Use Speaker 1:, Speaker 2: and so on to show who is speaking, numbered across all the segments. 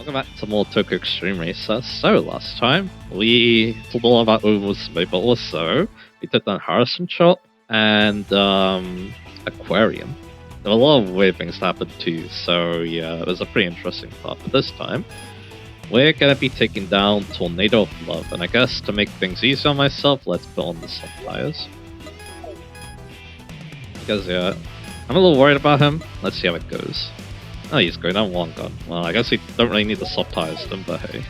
Speaker 1: Welcome back to more Tokyo Xtreme Racer. So last time we talked all about Oversmith, but also we took down Harrison Shop and Aquarium. There were a lot of weird things that happened too, so yeah, it was a pretty interesting part. But this time, we're gonna be taking down Tornado of Love, and I guess to make things easier on myself, let's put on the sub tires. Because yeah, I'm a little worried about him. Let's see how it goes. Oh, he's going down one gun. Well, I guess we don't really need the soft tires then, but hey.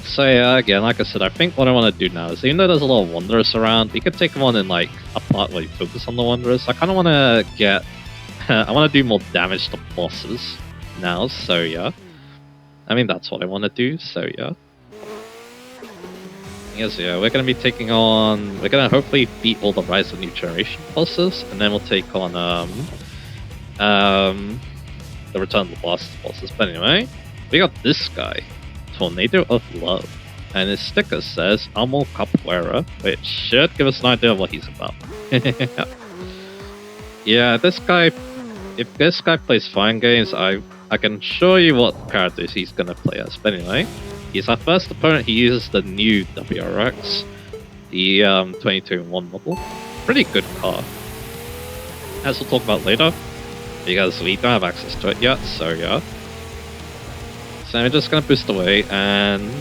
Speaker 1: So yeah, again, like I said, I think what I want to do now is, even though there's a lot of Wanderers around, we could take them on in like a part where you focus on the Wanderers. I kind of want to get... I want to do more damage to bosses now, so yeah. I mean, that's what I want to do, so yeah. Yes, yeah, we're going to be taking on... We're going to hopefully beat all the Rise of New Generation bosses, and then we'll take on, the Return of the Blast bosses. But anyway, we got this guy, Tornado of Love, and his sticker says Amo Capoeira, which should give us an idea of what he's about. Yeah, this guy, if this guy plays fine games, I can show you what characters he's gonna play as. But anyway, he's our first opponent. He uses the new WRX, the 2021 model. Pretty good car, as we'll talk about later, because we don't have access to it yet, so yeah. So I'm just gonna boost away, and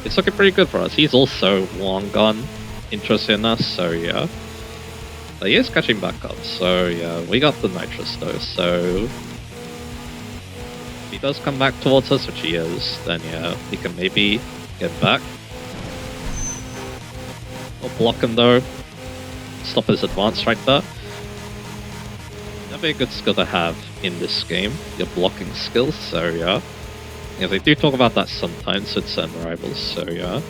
Speaker 1: it's looking pretty good for us. He's also long gun interested in us, so yeah. But he is catching back up, so yeah, we got the nitrous though, so if he does come back towards us, which he is, then yeah, we can maybe get back. We'll block him though, stop his advance right there. That'd be a good skill to have in this game, your blocking skills, so yeah. Yeah, they do talk about that sometimes with certain rivals, so yeah.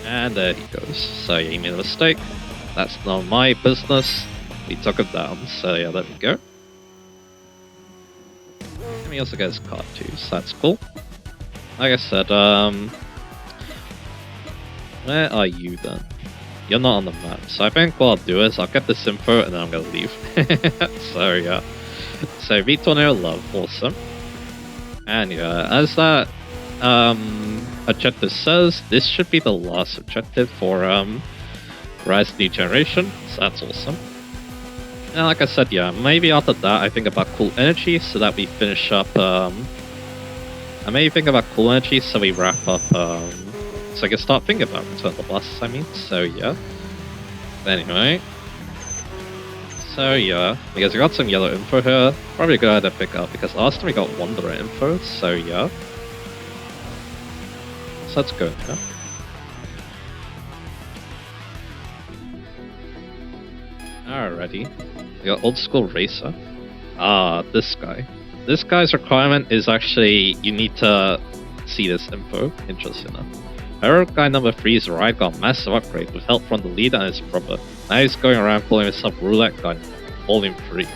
Speaker 1: And there he goes. So yeah, he made a mistake. That's not my business. We took him down, so yeah, there we go. And he also gets his card too, so that's cool. Like I said, where are you then? You're not on the map, so I think what I'll do is I'll get this info and then I'm gonna leave. So yeah. So beat Tornado Love, awesome. And yeah, as that objective says, this should be the last objective for Rise New Generation, so that's awesome. And like I said, yeah, maybe after that I think about Cool Energy so that we finish up I maybe think about Cool Energy so we wrap up so I can start thinking about Return of the Blast, I mean, so yeah. But anyway. So yeah, because we got some yellow info here, probably a good idea to pick up because last time we got Wanderer info, so yeah. So let's go now. Alrighty, we got Old School Racer. Ah, this guy. This guy's requirement is actually, you need to see this info, interesting enough. Hero guy number 3's ride got a massive upgrade with help from the leader and his brother. Now he's going around calling himself Roulette Gun, Volume 3.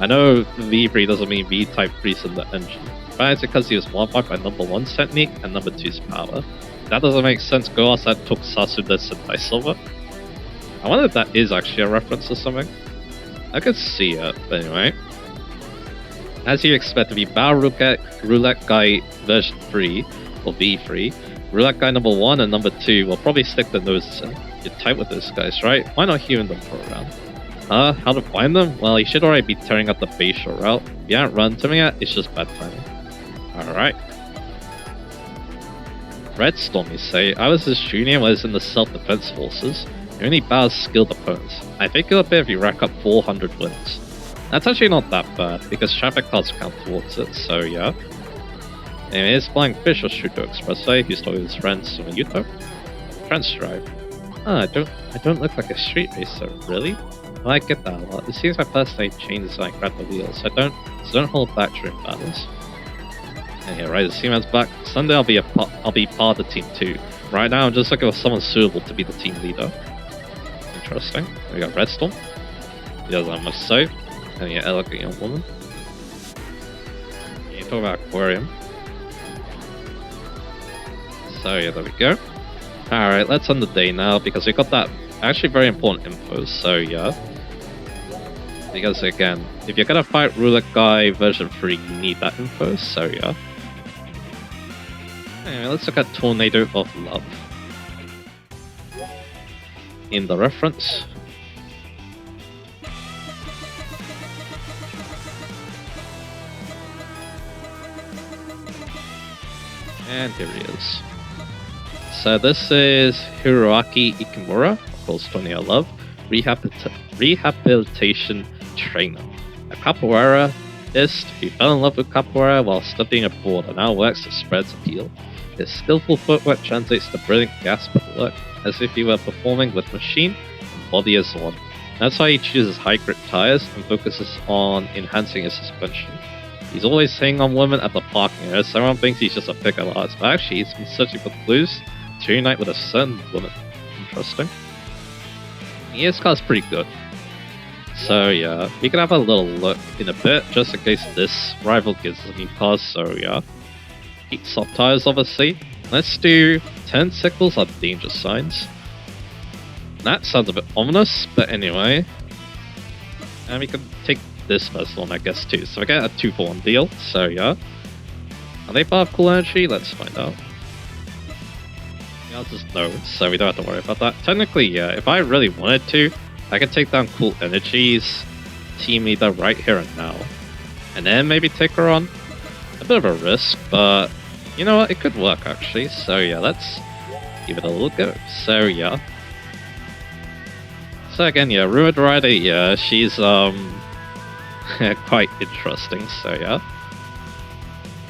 Speaker 1: I know V3 doesn't mean V-type freeze in the engine, but it's because he was modified by number 1's technique and number 2's power. If that doesn't make sense, go ask that Tokusatsu Sentai Silver. I wonder if that is actually a reference to something. I could see it, but anyway. As you expect to be Battle Roulette Guy version 3, or V3, Roulette Guy number 1 and number 2 will probably stick their noses in. You're tight with those guys, right? Why not hearing them for a round? How to find them? Well, you should already be tearing up the Bayshore route. If you haven't run to me yet, it's just bad timing. Alright. Redstorm, you say? I was his junior when I was in the self-defense forces. You only battles skilled opponents. I think it'll be if you rack up 400 wins. That's actually not that bad, because traffic cards count towards it, so yeah. Anyway, here's Flying Fish or Shuto Expressway. He's talking with his friends from Yuto. Trans Drive. I don't look like a street racer, really? Well, I get that a lot. It seems my personality changes when I grab the wheels, so don't hold back during battles. And yeah, right, the Seaman's back. Someday I'll be part of the team too. Right now I'm just looking for someone suitable to be the team leader. Interesting. We got Redstorm. He doesn't have much to say. And yeah, elegant young woman. You talk about Aquarium. So yeah, there we go. Alright, let's end the day now because we got that actually very important info, so yeah. Because again, if you're gonna fight Roulette Guy version 3, you need that info, so yeah. Anyway, let's look at Tornado of Love. In the reference. And here he is. So this is Hiroaki Ikimura, of course Tornado of Love, rehabilitation trainer. A capoeiraist who fell in love with capoeira while studying abroad and now works to spread its appeal. His skillful footwork translates to brilliant gasp work, as if he were performing with machine and body as one. That's why he chooses high grip tires and focuses on enhancing his suspension. He's always hitting on women at the parking area, so everyone thinks he's just a pickup artist, but actually he's been searching for clues to unite with a certain woman. Interesting. ES card's pretty good. So yeah, we can have a little look in a bit, just in case this rival gives us a new card, so yeah. Heat soft tires, obviously. Let's do 10 sickles are danger signs. That sounds a bit ominous, but anyway. And we can take this first one, I guess, too. So we get a 2-for-1 deal, so yeah. Are they part of Cool Energy? Let's find out. Yeah, I'll just know, so we don't have to worry about that. Technically, yeah, if I really wanted to, I could take down Cool Energy's team leader right here and now. And then maybe take her on. A bit of a risk, but you know what? It could work, actually. So yeah, let's give it a little go. So yeah. So again, yeah, Ruined Rider, yeah, she's quite interesting, so yeah.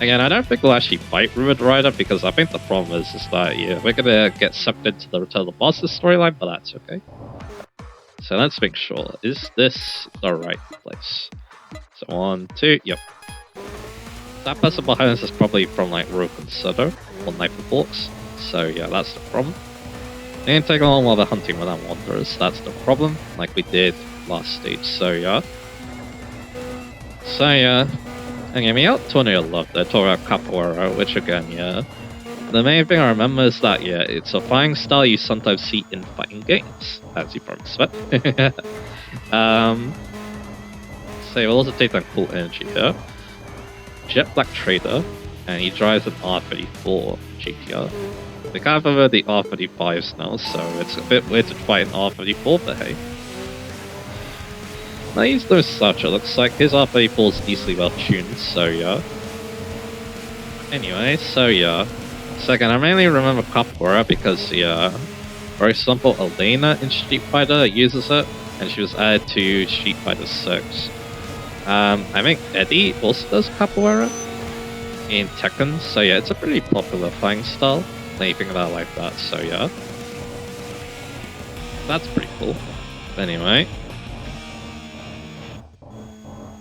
Speaker 1: Again, I don't think we'll actually fight Ruined Rider because I think the problem is that, yeah, we're gonna get sucked into the Return of the Bosses storyline, but that's okay. So let's make sure, is this the right place? So 1, 2, yep. That person behind us is probably from like Rope and Soto, or Knife and Forks, so yeah, that's the problem. They ain't taking on while they're hunting without wanderers, that's the problem, like we did last stage, so yeah. So yeah, again, we out Tornado of Love, they're talking about Capoeira, which again, yeah. The main thing I remember is that, yeah, it's a fighting style you sometimes see in fighting games, as you probably expect. So we'll also take that Cool Energy here. Jet Black Trader, and he drives an R34 GTR. We can't have the R35s now, so it's a bit weird to fight an R34, but hey. Now he's no slouch, it looks like. His R34 is easily well tuned, so yeah. Anyway, so yeah. So again, I mainly remember Capoeira because, yeah, for example, Elena in Street Fighter uses it, and she was added to Street Fighter 6. I think Eddie also does Capoeira in Tekken, so yeah, it's a pretty popular fighting style. When you think about it like that, so yeah. That's pretty cool. But anyway.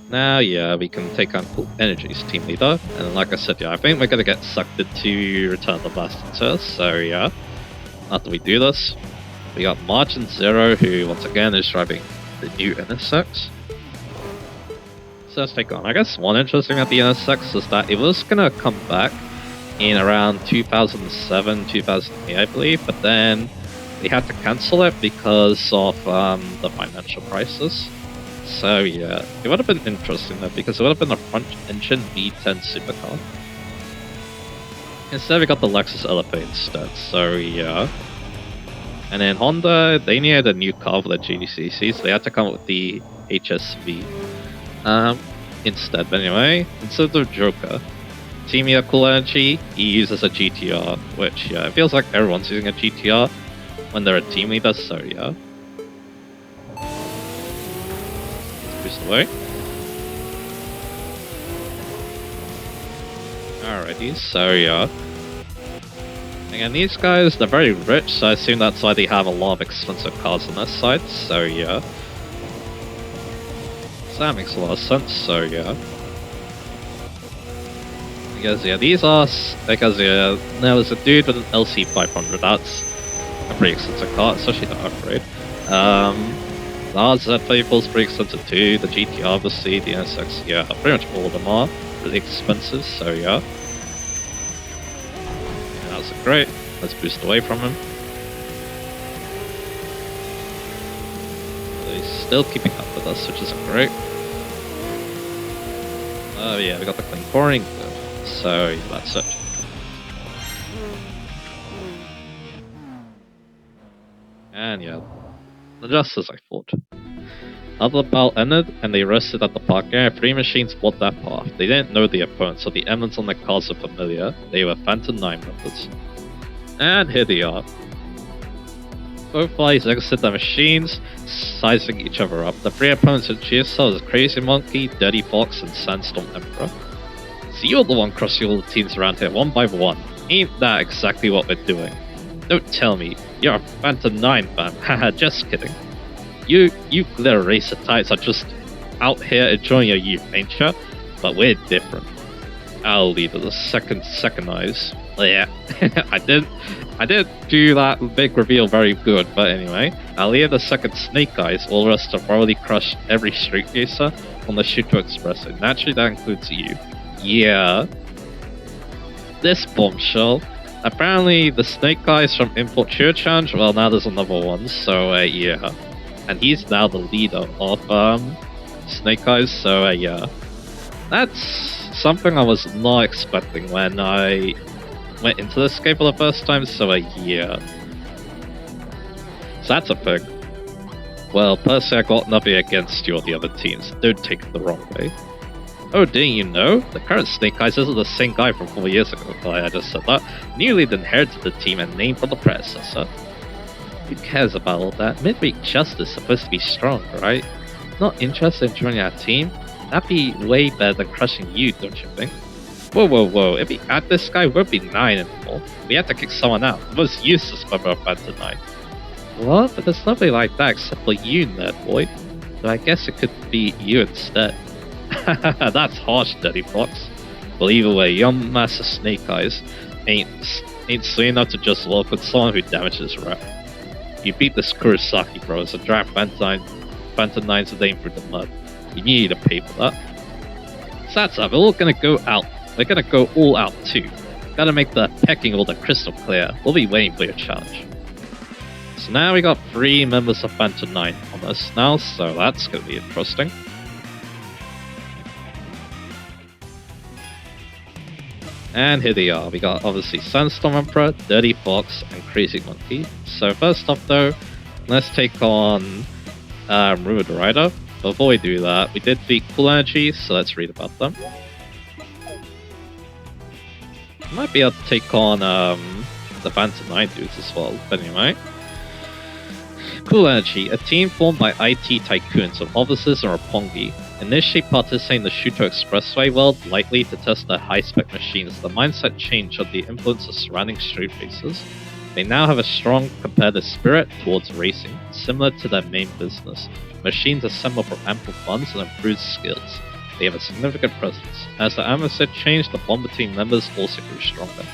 Speaker 1: Now, yeah, we can take on Cool Energy's team leader, and like I said, yeah, I think we're gonna get sucked into Return of the Bastard, so yeah. After we do this, we got Margin Zero, who once again is driving the new NSX. So let's take on. I guess one interesting at the NSX is that it was gonna come back in around 2007, 2008, I believe, but then they had to cancel it because of the financial crisis. So yeah, it would have been interesting though, because it would have been a front-engine V10 supercar. Instead, we got the Lexus LFA instead, so yeah. And then Honda, they needed a new car for the GDCC, so they had to come up with the HSV instead. But anyway, instead of Joker, Team Leader Cool Energy, he uses a GTR, which, yeah, it feels like everyone's using a GTR when they're a team leader, so yeah. Let's boost away. Alrighty, so yeah. Again, these guys, they're very rich, so I assume that's why they have a lot of expensive cars on their side, so yeah. So that makes a lot of sense, so yeah. Because yeah, these are, because yeah, there's a dude with an LC500, that's a pretty expensive car, especially the upgrade. The RZ34 is pretty expensive too, the GT obviously, the NSX, yeah, pretty much all of them are really expensive, so yeah. Yeah, that's great, let's boost away from him. He's still keeping up with us, which isn't great. Oh yeah, we got the Concoring, so yeah, that's it. And yeah, just as I thought. After the battle ended and they rested at the park area, 3 machines blocked that path. They didn't know the opponent, so the emblems on their cards were familiar. They were Phantom 9 members. And here they are. Both flies exited their machines, sizing each other up. The 3 opponents of GSL is Crazy Monkey, Dirty Fox, and Sandstorm Emperor. So you're the one crossing all the teams around here, one by one. Ain't that exactly what we're doing? Don't tell me, you're a Phantom 9 fan, haha, just kidding. You glitter racer types are just out here enjoying your youth, ain't ya? But we're different. Our leader, the second eyes. Yeah, I didn't do that big reveal very good, but anyway. Our leader, the second Snake Eyes, ordered us to thoroughly crush every street racer on the Shuto Expressway. Naturally, that includes you. Yeah. This bombshell. Apparently, the Snake Eyes from Import Cheer Challenge, well, now there's another one, so yeah. And he's now the leader of Snake Eyes, so yeah. That's something I was not expecting when I went into this game for the first time, so yeah. So that's a thing. Well, personally, I got nothing against you or the other teams. Don't take it the wrong way. Oh, didn't you know? The current Snake Eyes isn't the same guy from 4 years ago. I just said that. Newly inherited the team and named from the predecessor. Who cares about all that? Midweek Justice is supposed to be strong, right? Not interested in joining our team? That'd be way better than crushing you, don't you think? Whoa. If we add this guy, we won't be 9 anymore. We have to kick someone out. The most useless member of Phantom 9. What? But there's nobody like that except for you, nerd boy. So I guess it could be you instead. That's harsh, Dirty Fox. Well, either way, young Master Snake Eyes ain't sweet enough to just walk with someone who damages rep. You beat the Kurosaki bros and drag Phantom 9's name through the mud. You need to pay for that. So that's it, we're all gonna go out. We're gonna go all out too. Gotta make the pecking order crystal clear. We'll be waiting for your challenge. So now we got 3 members of Phantom 9 on us now, so that's gonna be interesting. And here they are. We got obviously Sandstorm Emperor, Dirty Fox, and Crazy Monkey. So first off though, let's take on Ruined Rider. Before we do that, we did beat Cool Energy, so let's read about them. We might be able to take on the Phantom 9 dudes as well, but anyway. Cool Energy, a team formed by IT tycoons of officers and Roppongi, initially participating in the Shuto Expressway world, likely to test their high-spec machines. The mindset changed of the influence of surrounding street races. They now have a strong competitive spirit towards racing, similar to their main business. Machines assemble for ample funds and improved skills. They have a significant presence. As the atmosphere changed, the bond between members also grew stronger.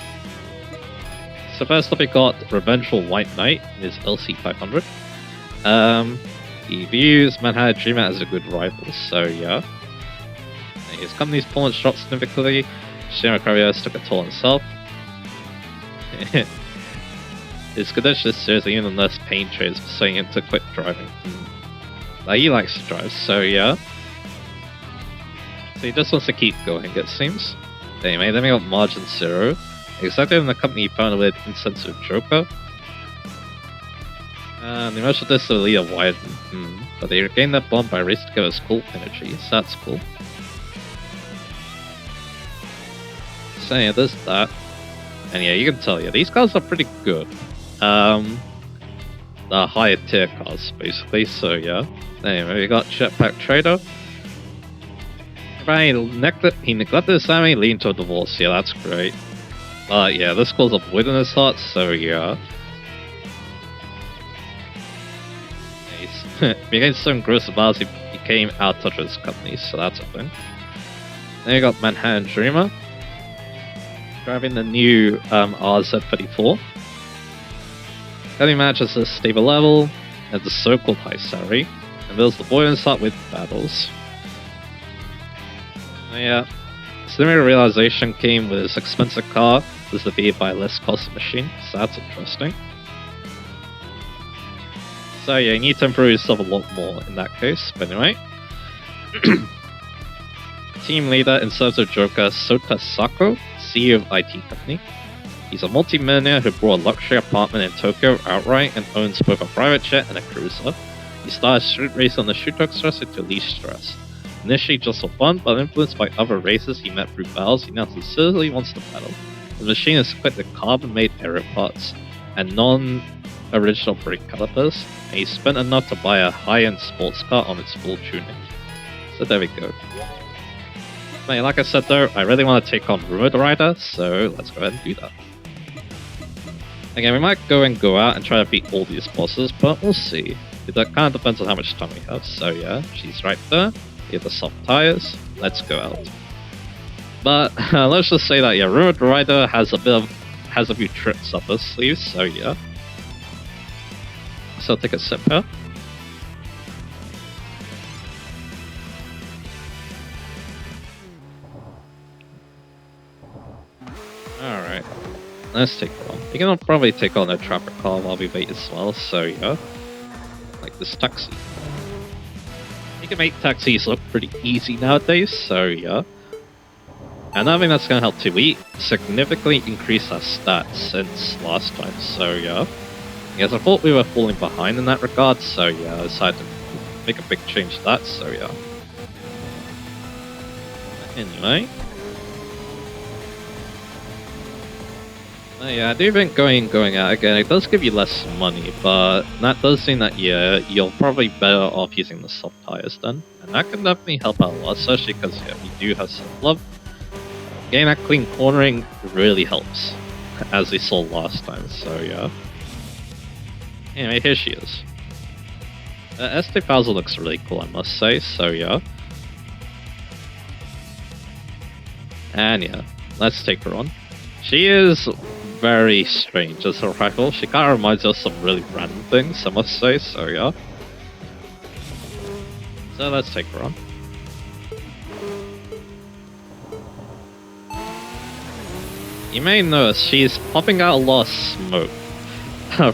Speaker 1: So first up we got Revengeful White Knight in his LC500. He views Manhattan Dreamer as a good rival, so yeah. And his company's performance dropped significantly. Shima Carriers took a toll on himself. His credentials serves even less pain trades for saying him to quit driving. Like, he likes to drive, so yeah. So he just wants to keep going, it seems. Anyway, then we got Margin Zero. Executive in the company he founded with Insensitive Joker. The emotional distance of the leader widened, but they regained that bond by racing together as Cool Energy, so that's cool. So yeah, there's that. And yeah, you can tell, yeah, these cars are pretty good. The higher tier cars, basically, so yeah. Anyway, we got Jetpack Trader. He neglected his family, leading to a divorce, yeah, that's great. But yeah, this calls up void in his heart, so yeah. Against some gross amounts, he became out of touch with his company, so that's a thing. Then you got Manhattan Dreamer, driving the new RZ34. He manages a stable level, has a so-called high salary, and builds the boy inside with battles. Yeah, similar realization came with his expensive car was defeated by a less costly machine, so that's interesting. So yeah, you need to improve yourself a lot more in that case. But anyway. Team leader in Serves of Joker, Sota Sako, CEO of IT company. He's a multi-millionaire who bought a luxury apartment in Tokyo outright and owns both a private jet and a cruiser. He started street race on the Shuto Expressway to relieve stress. Initially just for fun, but influenced by other races he met through battles, he now sincerely wants to battle. The machine is equipped with carbon-made aero parts and non-original brake calipers, and he spent enough to buy a high-end sports car on its full tuning. So there we go. But like I said though, I really want to take on Road Rider, so let's go ahead and do that. Again, we might go out and try to beat all these bosses, but we'll see. That kind of depends on how much time we have, so yeah, she's right there. Here are the soft tires, let's go out. But let's just say that yeah, Road Rider has a few tricks up her sleeves, so yeah. So I'll take a sip here. Alright, let's take her on. You can probably take on a trapper car while we wait as well, so yeah. Like this taxi. You can make taxis look pretty easy nowadays, so yeah. And I think that's gonna help too. We significantly increased our stats since last time, so yeah. Yes, I thought we were falling behind in that regard, so yeah, I decided to make a big change to that, so yeah. Anyway. Yeah, I do think going out again, it does give you less money, but that does mean that yeah, you're probably better off using the soft tires then. And that can definitely help out a lot, especially because yeah, we do have some love. Getting that clean cornering really helps, as we saw last time, so yeah. Anyway, here she is. S2000 looks really cool, I must say, so yeah. And yeah, let's take her on. She is very strange as a rival. She kind of reminds us of some really random things, I must say, so yeah. So let's take her on. You may notice she's popping out a lot of smoke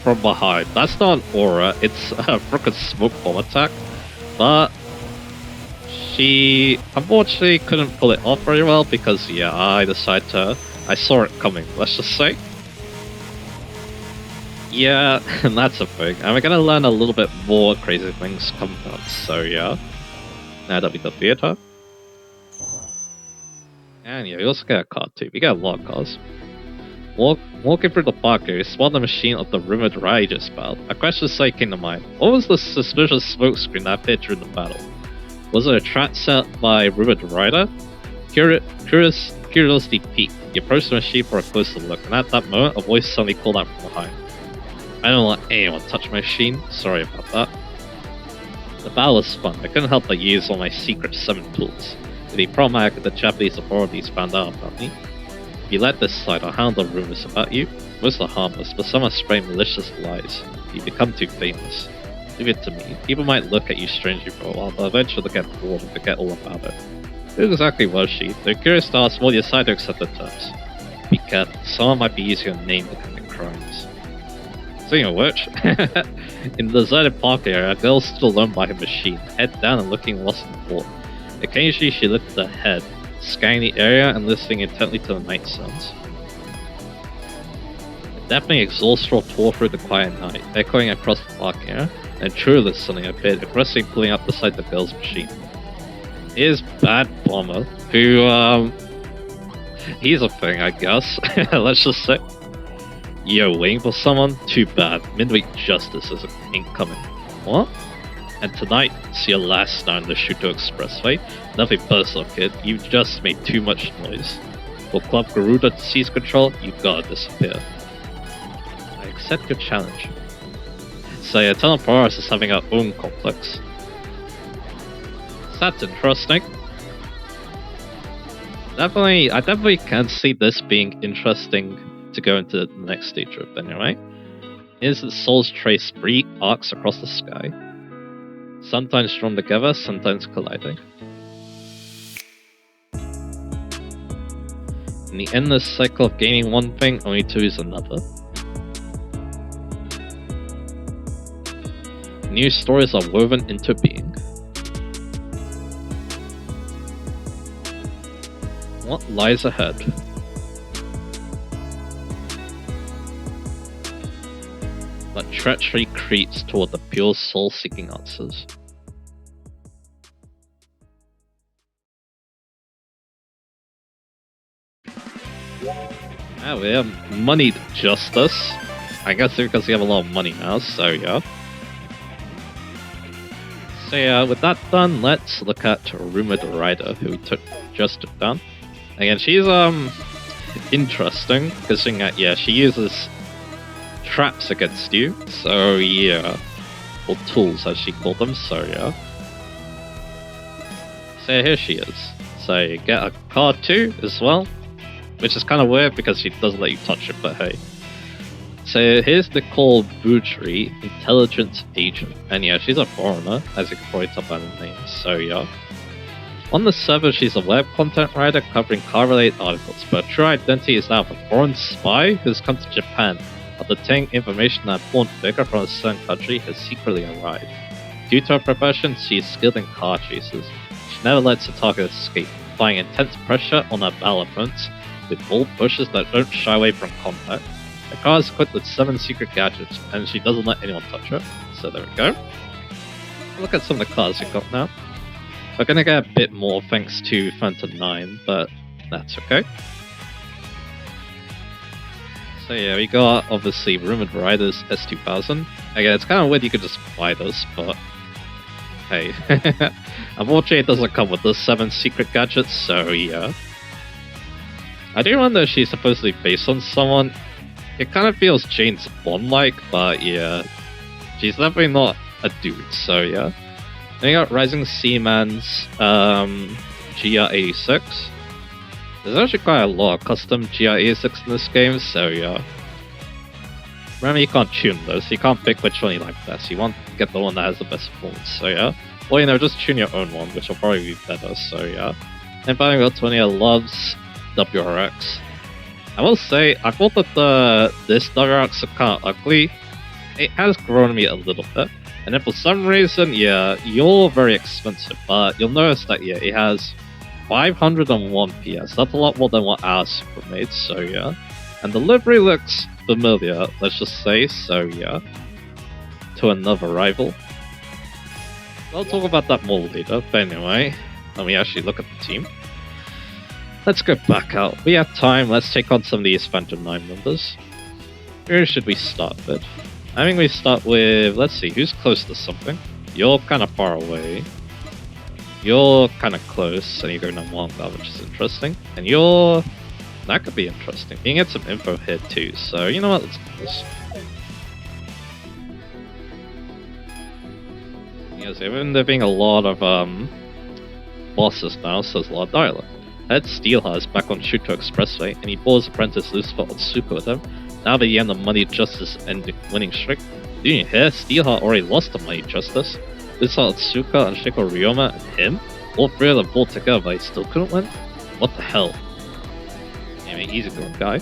Speaker 1: from behind. That's not an aura, it's a freaking smoke bomb attack. But she unfortunately couldn't pull it off very well because yeah, I saw it coming, let's just say. Yeah, and that's a thing. And we're gonna learn a little bit more crazy things coming up, so yeah. Now that we defeated her. And yeah, we also get a car too. We get a lot of cars. Walking through the park here, we spot the machine of the rumored rider just battled. A question suddenly came to mind. What was the suspicious smoke screen that appeared during the battle? Was it a trap set by rumored rider? Curiosity peaked. You approached the machine for a closer look, and at that moment, a voice suddenly called out from behind. I don't let anyone touch my machine. Sorry about that. The battle was fun. I couldn't help but use all my secret 7 tools. It'd be problematic if the Japanese authorities found out about me. If you let this slide, I'll handle rumors about you. Most are harmless, but some are spraying malicious lies. You become too famous. Leave it to me. People might look at you strangely for a while, but eventually they'll get bored and forget all about it. Who exactly was she? They're curious to ask, will you decide to accept the terms? Be careful, someone might be using your name to commit crimes. Speaking of which, in the deserted park area, a girl stood alone by her machine, head down and looking lost in thought. Occasionally she lifted her head, scanning the area and listening intently to the night sounds. A deafening exhaust roar tore through the quiet night, echoing across the park area, and truly something appeared, aggressively pulling up beside the girl's machine. Here's Bad Bomber, who, he's a thing, I guess. Let's just say. Yo, waiting for someone? Too bad. Midweek Justice is incoming. What? And tonight, it's your last night on the Shuto Expressway. Nothing personal, kid. You just made too much noise. For Club Garuda to seize control, you gotta disappear. I accept your challenge. So yeah, Eternal Polaris is having our own complex. That's interesting. I definitely can see this being interesting to go into the next stage of anyway. Here's the Soul's Trace 3 arcs across the sky. Sometimes drawn together, sometimes colliding. In the endless cycle of gaining one thing, only to lose another. New stories are woven into being. What lies ahead? But treachery creeps toward the pure soul-seeking answers. Yeah, we have moneyed justice. I guess because we have a lot of money now, so yeah. So yeah, with that done, let's look at Rumored Rider, who we just took down. Again, she's interesting, considering that yeah, she uses traps against you, so yeah. Or tools as she called them, so yeah. So here she is. So you get a card too as well. Which is kind of weird because she doesn't let you touch it, but hey. So here's Nicole Boudry, Intelligence Agent. And yeah, she's a foreigner, as you can probably tell by the name, so yeah. On the server, she's a web content writer covering car-related articles, but her true identity is that of a foreign spy who's come to Japan after obtaining information that a foreign figure from a certain country has secretly arrived. Due to her profession, she is skilled in car chases. She never lets her target escape, applying intense pressure on her battle opponents with bold pushes that don't shy away from contact. The car is equipped with 7 secret gadgets, and she doesn't let anyone touch her. So there we go. Look at some of the cars we've got now. We're gonna get a bit more thanks to Phantom 9, but that's okay. So yeah, we got obviously Rumored Riders S2000. Again, it's kind of weird you could just buy this, but hey. Unfortunately, it doesn't come with the 7 secret gadgets, so yeah. I do wonder if she's supposedly based on someone. It kind of feels James Bond-like, but yeah. She's definitely not a dude, so yeah. Then you got Rising Seaman's GR86. There's actually quite a lot of custom GR86 in this game, so yeah. Remember, you can't tune those, you can't pick which one you like best. You want to get the one that has the best performance, so yeah. Or, you know, just tune your own one, which will probably be better, so yeah. And finally, we got Tonya Loves WRX. I will say, I thought that this WRX is kind of ugly. It has grown on me a little bit. And then for some reason, yeah, you're very expensive, but you'll notice that, yeah, it has 501 PS. That's a lot more than what our Super made, so yeah. And the livery looks familiar, let's just say, so yeah. To another rival. I'll talk about that more later, but anyway, let me actually look at the team. Let's go back out. We have time, let's take on some of these Phantom 9 members. Where should we start with? I think we start with, let's see, who's close to something? You're kind of far away. You're kind of close, and you're going on Wonga, which is interesting. And you're... that could be interesting. You can get some info here too, so you know what, let's do this. Yes, even there being a lot of bosses now, so there's a lot of dialogue. Head Steelheart is back on Shuto Expressway, and he bore his apprentice Lucifer Otsuka with him. Now that he end the money justice and winning streak. Didn't you hear? Steelheart already lost the money justice. Lucifer Otsuka and Shiko Ryoma and him? All 3 of them pulled together, but he still couldn't win? What the hell? I mean, he's a good guy.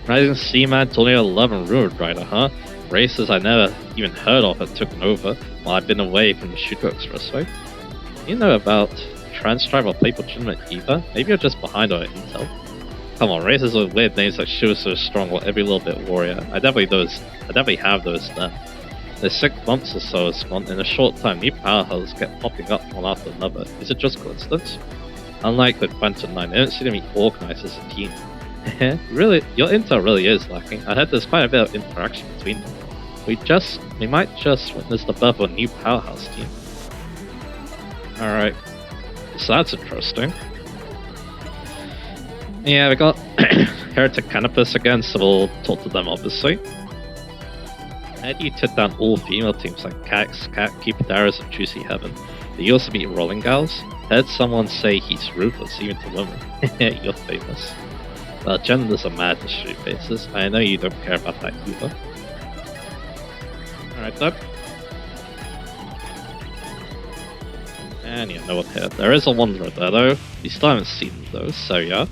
Speaker 1: Rising Seaman, Tornado 11 Rumored Rider, huh? Races I never even heard of had taken over while I've been away from the Shuto Expressway. You know about Trans-Tribe or Playful Legitimate either? Maybe you're just behind on intel. Come on, races with weird names like Sure So Strong or Every Little Bit Warrior. I definitely have those there. There's 6 months or so has gone. In a short time, new powerhouses get popping up one after another. Is it just coincidence? Unlike with Phantom 9, they don't seem to be organized as a team. Really, your intel really is lacking. I heard there's quite a bit of interaction between them. We might just witness the birth of a new powerhouse team. Alright. So that's interesting. Yeah, we got Heretic Canopus again, so we'll talk to them obviously. How do you took down all female teams like Cax, Cat, Keeper and Juicy Heaven? Do you also meet Rolling Gals? Heard someone say he's ruthless even to women. You're famous. Well, genders are mad to street faces. I know you don't care about that either. Alright, Doug. And yeah, no one here. There is a Wanderer there though. We still haven't seen them though, so yeah.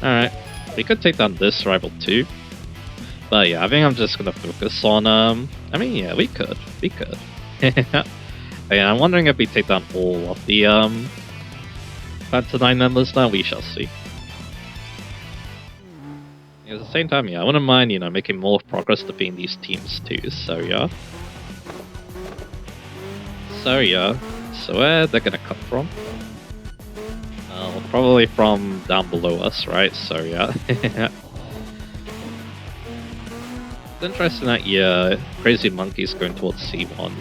Speaker 1: Alright, we could take down this rival too. But yeah, I think I'm just gonna focus on I mean yeah, we could. Yeah, I'm wondering if we take down all of the Phantom 9 members now, we shall see. At the same time, yeah, I wouldn't mind, making more progress between these teams too, so yeah. So yeah, so where they're gonna come from? Probably from down below us, right? So yeah. It's interesting that, yeah, Crazy Monkey's going towards C1.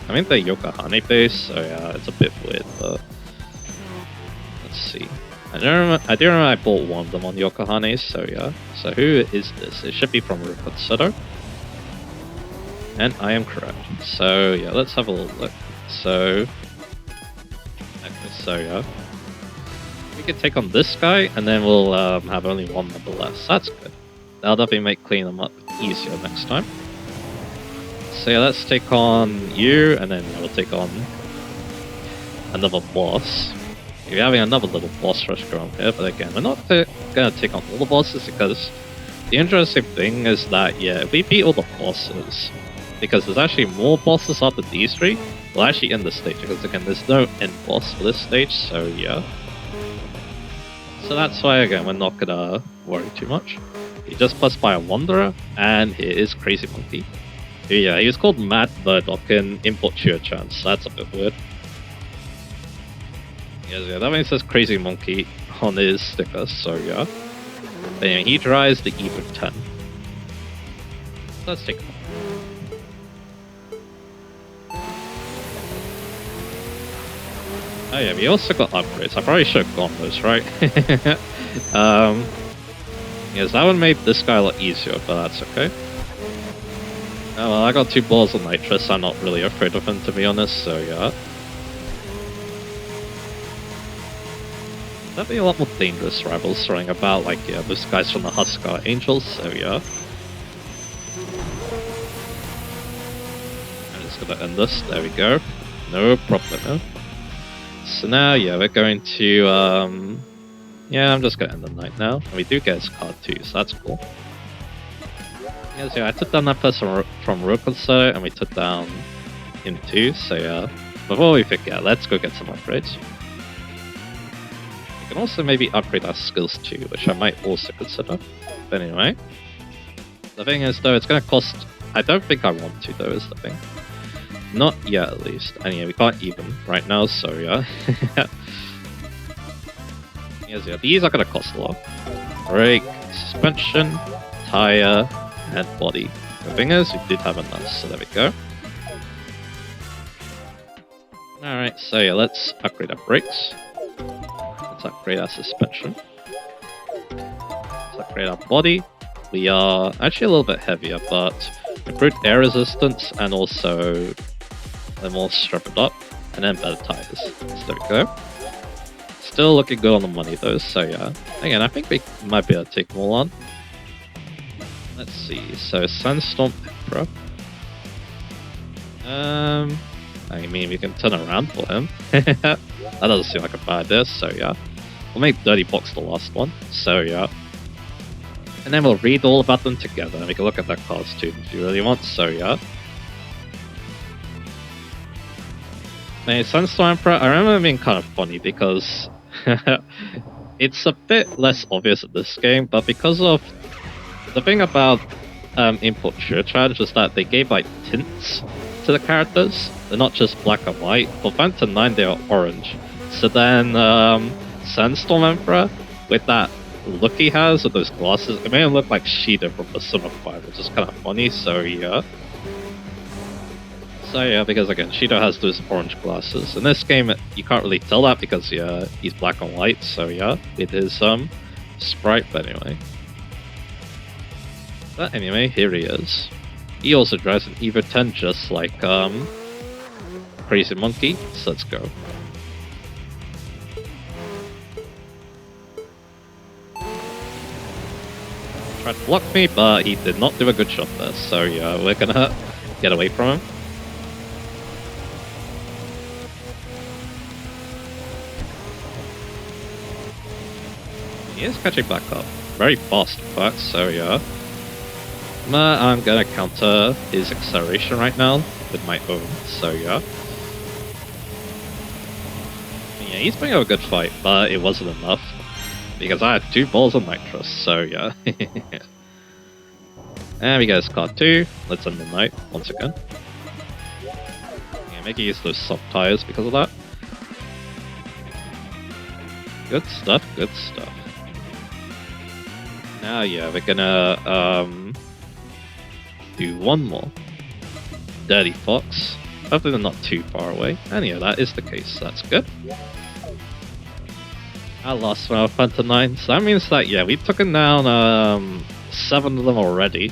Speaker 1: I mean, they're Yokohane base, so yeah, it's a bit weird, but let's see. I do remember I bought one of them on Yokohane, so yeah. So who is this? It should be from Rukutsudo. And I am correct. So yeah, let's have a little look. So, okay, so yeah. We can take on this guy, and then we'll have only one member less. That's good. That'll definitely make cleaning them up easier next time. So yeah, let's take on you, and then we'll take on another boss. We're having another little boss rush going here, but again, we're not gonna take on all the bosses because the interesting thing is that, yeah, if we beat all the bosses, because there's actually more bosses after these three, we'll actually end the stage, because again, there's no end boss for this stage, so yeah. So that's why, again, we're not gonna worry too much. He just plus by a Wanderer, and here is Crazy Monkey. Yeah, he was called Mad Murdoch in Import Churchan, so that's a bit weird. Yeah, that means says Crazy Monkey on his sticker, so yeah. But anyway, he drives the Evo 10. Let's take him. Oh yeah, we also got upgrades. I probably should have gone those, right? Yes, that one made this guy a lot easier, but that's okay. Oh well, I got 2 balls of nitrous, I'm not really afraid of him, to be honest, so yeah. That'd be a lot more dangerous rivals throwing about, like, yeah, those guys from the Huskar Angels, so yeah. I'm just gonna end this, there we go. No problem. So now, yeah, we're going to, yeah, I'm just gonna end the night now. And we do get his card too, so that's cool. Yeah, so yeah, I took down that person from Rokuso, and we took down him too, so yeah. Before we forget, let's go get some upgrades. We can also maybe upgrade our skills too, which I might also consider. But anyway, the thing is though, it's gonna cost... I don't think I want to though, is the thing. Not yet at least. And yeah, we can't even right now, so yeah. Yes, yeah, these are gonna cost a lot. Brake, suspension, tire, and body. The thing is, we did have enough, so there we go. Alright, so yeah, let's upgrade our brakes. Let's upgrade our suspension. Let's upgrade our body. We are actually a little bit heavier, but improved air resistance and also they're more strapped up, and then better tires. So there we go. Still looking good on the money though, so yeah. Again, I think we might be able to take them all on. Let's see, so Sandstorm Emperor. I mean, we can turn around for him. That doesn't seem like a bad idea, so yeah. We'll make Dirty Box the last one, so yeah. And then we'll read all about them together, and we can look at their cards too if you really want, so yeah. Now, Sandstorm Emperor, I remember it being kind of funny because it's a bit less obvious in this game, but because of the thing about Import Churchan is that they gave like tints to the characters. They're not just black and white. For Phantom 9, they are orange. So then Sandstorm Emperor, with that look he has with those glasses, it made him look like Shida from Persona 5, which is kind of funny, so yeah. So yeah, because again, Shido has those orange glasses. In this game, you can't really tell that because yeah, he's black and white, so yeah, it is sprite, but anyway. But anyway, here he is. He also drives an Evo 10 just like Crazy Monkey, so let's go. Tried to block me, but he did not do a good job there, so yeah, we're gonna get away from him. He is catching back up. Very fast, in fact, so yeah. But I'm gonna counter his acceleration right now with my own, so yeah. Yeah, he's putting up a good fight, but it wasn't enough. Because I had 2 balls on Nitrous, so yeah. And we got card 2. Let's end the night once again. Yeah, make you use those soft tires because of that. Good stuff, good stuff. Now, yeah, we're gonna do one more. Dirty Fox. Hopefully they're not too far away. And yeah, that is the case. That's good. I lost my Phantom 9. So that means that, yeah, we've taken down 7 of them already.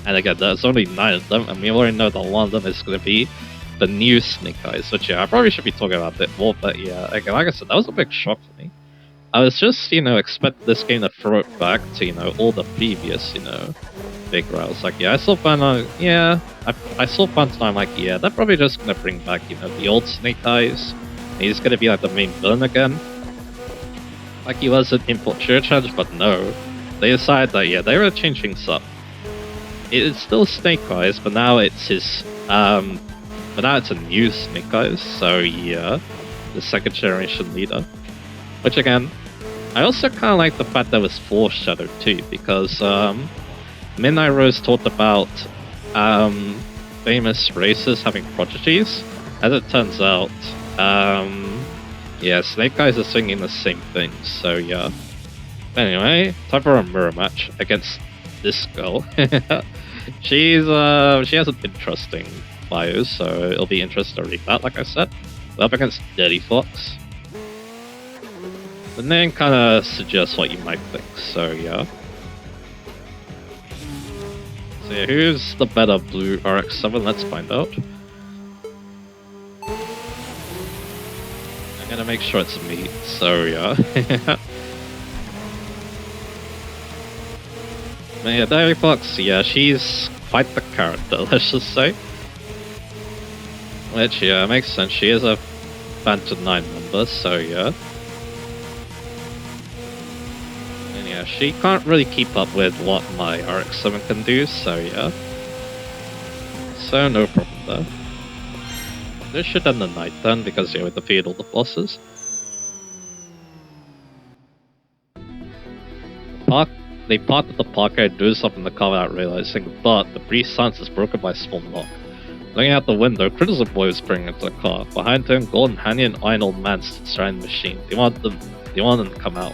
Speaker 1: And again, there's only 9 of them. And we already know that one of them is going to be the new Snake Eyes. Which, yeah, I probably should be talking about a bit more. But yeah, again, like I said, that was a big shock for me. I was just, expecting this game to throw it back to, all the previous, big routes. Like, yeah, I saw Phantom, I saw Phantom, I'm like, yeah, they're probably just gonna bring back, the old Snake Eyes. And he's gonna be like the main villain again. Like he was in Import Church, but no. They decided that, yeah, they were changing things up. It's still Snake Eyes, but now it's his, but now it's a new Snake Eyes, so yeah, the 2nd generation leader. Which again, I also kind of like the fact that it was foreshadowed too, because Midnight Rose talked about famous races having prodigies. As it turns out, yeah, Snake Eyes are singing the same thing, so yeah. Anyway, time for a mirror match against this girl. She has an interesting bio, so it'll be interesting to read that, like I said. We're up against Dirty Fox. The name kind of suggests what you might think, so yeah. So yeah, who's the better blue RX-7? Let's find out. I'm gonna make sure it's me, so yeah. But yeah, Dirty Fox, yeah, she's quite the character, let's just say. Which, yeah, makes sense. She is a Phantom 9 member, so yeah. Yeah, she can't really keep up with what my RX-7 can do, so yeah. So no problem there. This should end the night then, because yeah, we defeated all the bosses. They parked at the park and do something in the car without realizing, but the brief silence is broken by a small knock. Looking out the window, Criticism Boy was springing into the car. Behind him, Golden Hanny and Iron Old Man stood surrounding the machine. They wanted them to come out.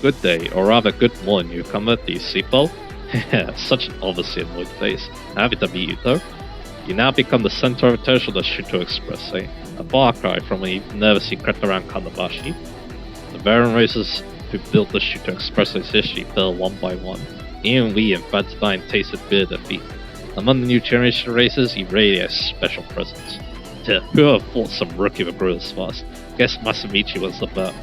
Speaker 1: Good day, or rather good morning, newcomer. Do you sleep well? Such an obviously annoyed face. Happy to meet you, though. You now become the center of attention of the Shuto Express, eh? A far cry from when you nervously crept around Kanabashi. The veteran racers who built the Shuto Express's history fell one by one. Even we in Phantom tasted bitter defeat. Among the new generation racers, you radiate a special presence. Who have fought some rookie with gorillas fast? Guess Masamichi was the bet.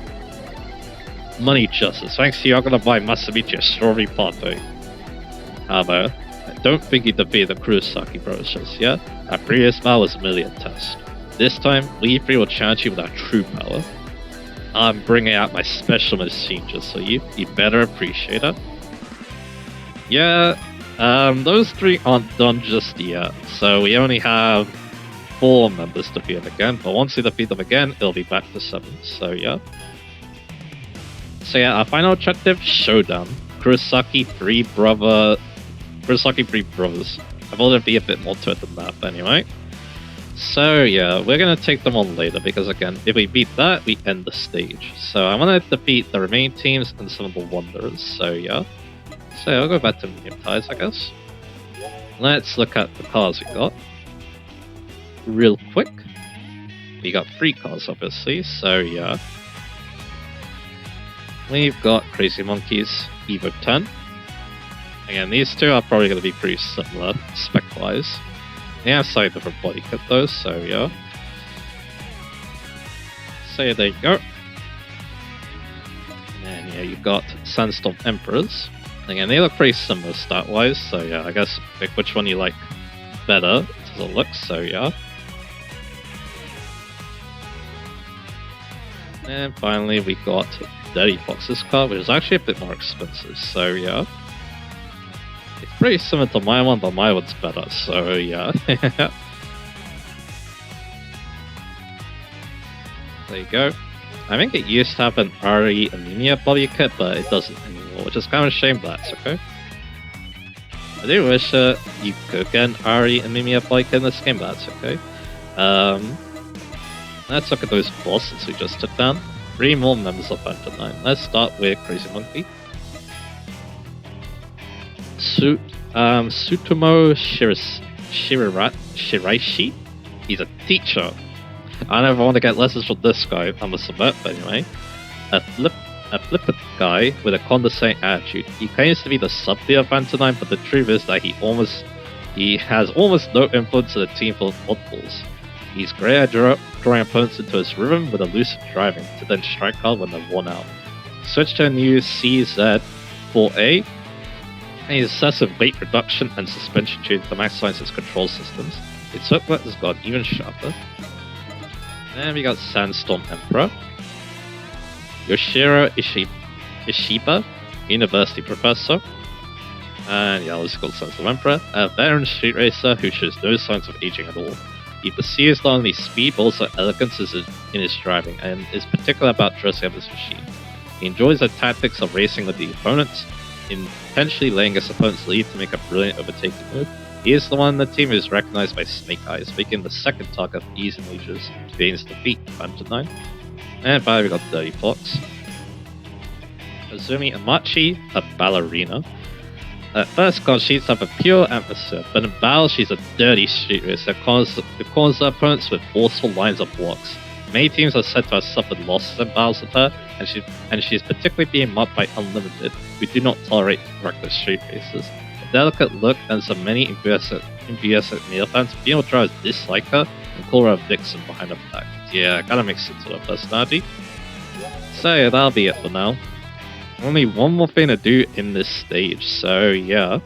Speaker 1: Money justice. Thanks to you, I'm gonna buy Masamichi a strawberry party. However, I don't think he defeated the Kurosaki brothers just yet. Our previous battle was merely a test. This time, we three will challenge you with our true power. I'm bringing out my special machine just so you better appreciate it. Yeah, those 3 aren't done just yet, so we only have 4 members to defeat them again, but once we defeat them again, it'll be back to 7, so yeah. So yeah, our final objective, Showdown. Kurosaki 3 brothers. I thought there'd be a bit more to it than that, but anyway. So yeah, we're gonna take them on later, because again, if we beat that, we end the stage. So I wanna defeat the remaining teams and some of the Wanderers, so yeah. So I'll go back to medium tires, I guess. Let's look at the cars we got. Real quick. We got 3 cars, obviously, so yeah. We've got Crazy Monkeys Evo 10. Again, these 2 are probably going to be pretty similar, spec-wise. They have slightly different body kit though, so yeah. So yeah, there you go. And yeah, you've got Sandstorm Emperors. Again, they look pretty similar stat-wise, so yeah, I guess pick which one you like better as it looks, so yeah. And finally, we got Dirty Fox's car, which is actually a bit more expensive, so yeah. pretty similar to my one, but my one's better, so yeah. There you go. I think it used to have an RE anemia body kit, but it doesn't anymore, which is kind of a shame, but that's okay. I do wish you could get an RE anemia body kit in this game, but that's okay. Let's look at those bosses we just took down. 3 more members of Phantom 9. Let's start with Crazy Monkey. Sutomo Shiraishi. He's a teacher. I never want to get lessons from this guy, I must admit, but anyway. A flippant guy with a condescending attitude. He claims to be the sub-leader of Phantom 9, but the truth is that he has almost no influence in the team full of oddballs. He's great at drawing opponents into his rhythm with elusive driving to then strike hard when they're worn out. Switch to a new CZ4A, and he's obsessed with weight reduction and suspension tuning to maximize his control systems. Its hooklet has got even sharper. And we got Sandstorm Emperor. Yoshiro Ishiba, University Professor. And yeah, let's call Sandstorm Emperor. A veteran street racer who shows no signs of aging at all. He pursues not only speed but also elegance in his driving, and is particular about dressing up his machine. He enjoys the tactics of racing with the opponents, intentionally laying his opponent's lead to make a brilliant overtaking move. He is the one in the team who is recognized by Snake Eyes, making the second target of easy majors to gain his defeat in Phantom 9. And finally we got Dirty Fox. Azumi Amachi, a ballerina. At first glance, she's of a pure atmosphere, but in battle, she's a dirty street racer who corners her opponents with forceful lines of blocks. Many teams are said to have suffered losses in battles with her, and she's particularly being mocked by Unlimited, who do not tolerate reckless street racers. A delicate look and some many enthusiastic male fans feel drivers dislike her and call her a vixen behind her back. Yeah, kinda makes sense of her personality. So yeah, that'll be it for now. Only one more thing to do in this stage, so yeah,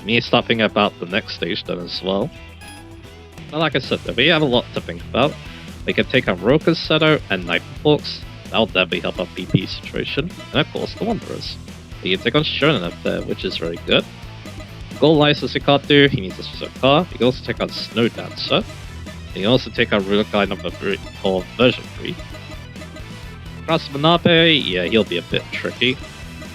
Speaker 1: me start thinking about the next stage then as well. But like I said, we have a lot to think about. We can take on Roka's Seto and Knife Forks. That'll definitely help our BP situation. And of course, the Wanderers. We can take on Shonen up there, which is very good. Gold license we can't do, he needs a specific car. We can also take on Snow Dancer. We can also take on Ruler Guy number 3, or version 3. Cross Manabe, yeah, he'll be a bit tricky.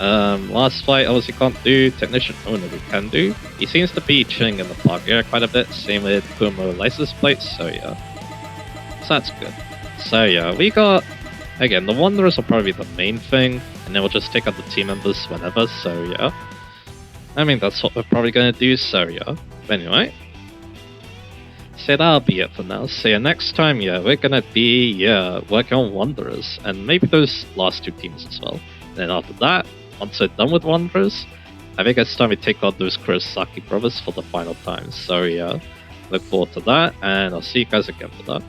Speaker 1: Last fight, obviously can't do. Technician Owner we can do. He seems to be chilling in the park area quite a bit, same with Kumo license plates, so yeah. So that's good. So yeah, we got, again, the Wanderers will probably be the main thing, and then we'll just take out the team members whenever, so yeah. I mean, that's what we're probably going to do, so yeah. But anyway. So that'll be it for now. So yeah, next time, yeah, we're gonna be, yeah, working on Wanderers, and maybe those last 2 teams as well. And then after that, once we're done with Wanderers, I think it's time we take on those Kurosaki brothers for the final time. So yeah, look forward to that, and I'll see you guys again for that.